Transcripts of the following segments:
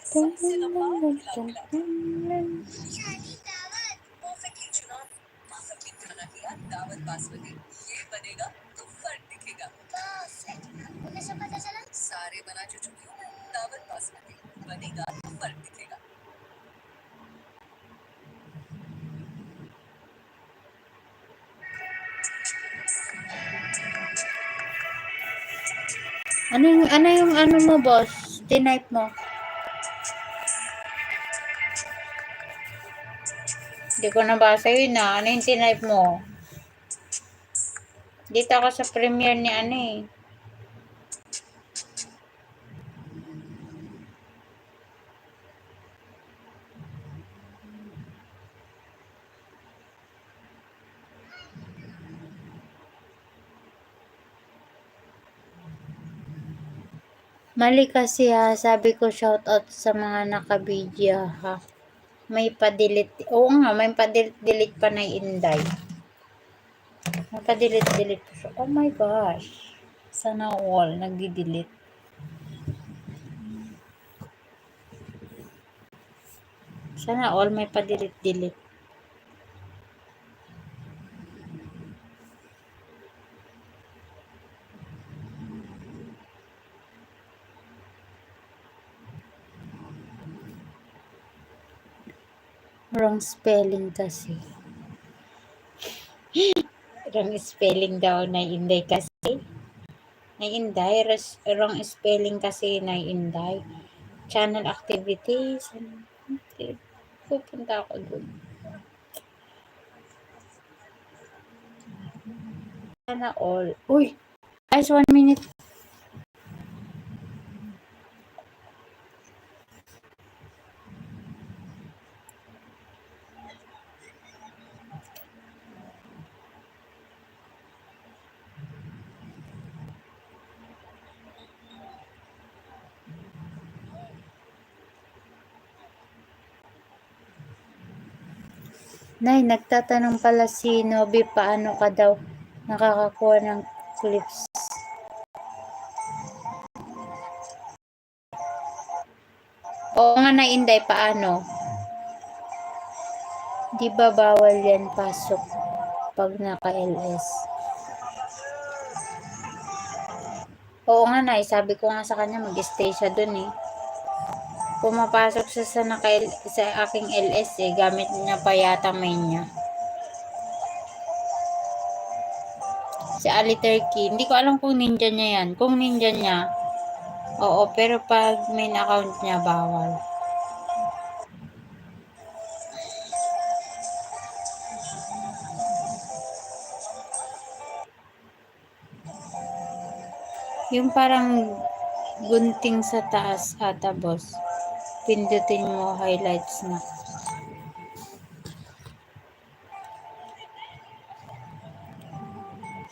सबसे लंबा नीला किला शादी दावत परफेक्टली चुना परफेक्टली खाना किया दावत बासमती ये बनेगा तो फर्क दिखेगा परफेक्ट कैसे पता चला सारे बना जो चुकी हूँ मैं दावत बासमती बनेगा तो फर्क दिखेगा Ano mo, boss? Tinype mo. Hindi ko nabasa yun na. Ano yung tinype mo? Dito ako sa premiere ni ano eh. Mali kasi ha. Sabi ko shoutout sa mga nakabidya ha. May pa-delete. Oo nga, may pa-delete pa na Inday. May pa-delete pa siya. Oh my gosh. Sana all nagdi-delete. Sana all may pa-delete. Wrong spelling kasi. Wrong spelling daw na Inday kasi. Na Inday. Wrong spelling kasi na Inday. Channel activities. Pupunta ako dun. Sana all. Uy! Guys, 1 minute. Nay, nagtatanong pala si Nobi paano ka daw nakakakuha ng clips. Oo nga na Inday, paano? Di ba bawal yan pasok pag naka-LS? Oo nga na, sabi ko nga sa kanya mag-stay siya dun eh. Pumapasok siya sa aking LS eh, gamit niya pa yata main niya. Si Ali Turkey, hindi ko alam kung ninja niya yan. Kung ninja niya, oo, pero pag main account niya, bawal. Yung parang gunting sa taas ata, boss. Pindutin mo, highlights na.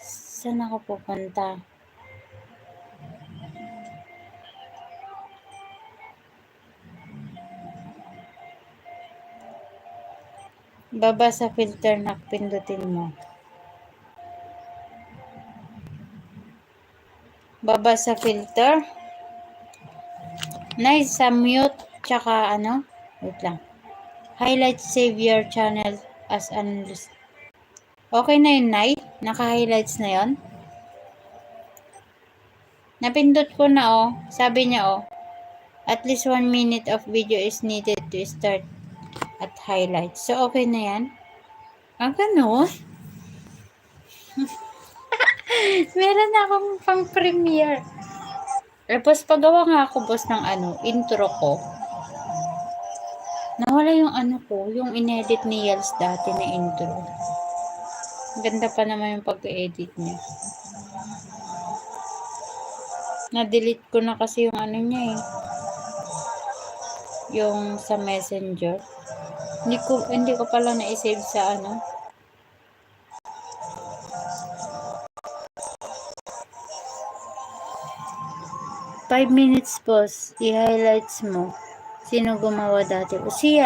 Saan ako pupunta? Baba sa filter na pindutin mo. Baba sa filter. Nice, sa mute. Tsaka ano? Wait lang. Highlight save your channel as unlisted. Okay na yun, Nay? Naka-highlights na yun? Napindot ko na oh. Sabi niya oh. At least 1 minute of video is needed to start at highlights. So, okay na yan? Ah, gano'n? Meron na akong pang premiere. Tapos paggawa nga ako, boss, ng intro ko. Nawala yung yung inedit ni Yels dati na intro. Ganda pa naman yung pag-edit niya. Na-delete ko na kasi yung niya eh. Yung sa Messenger. Hindi ko pala na-save sa 5 minutes, boss. I-highlights mo. Sino gumawa dati? O siya.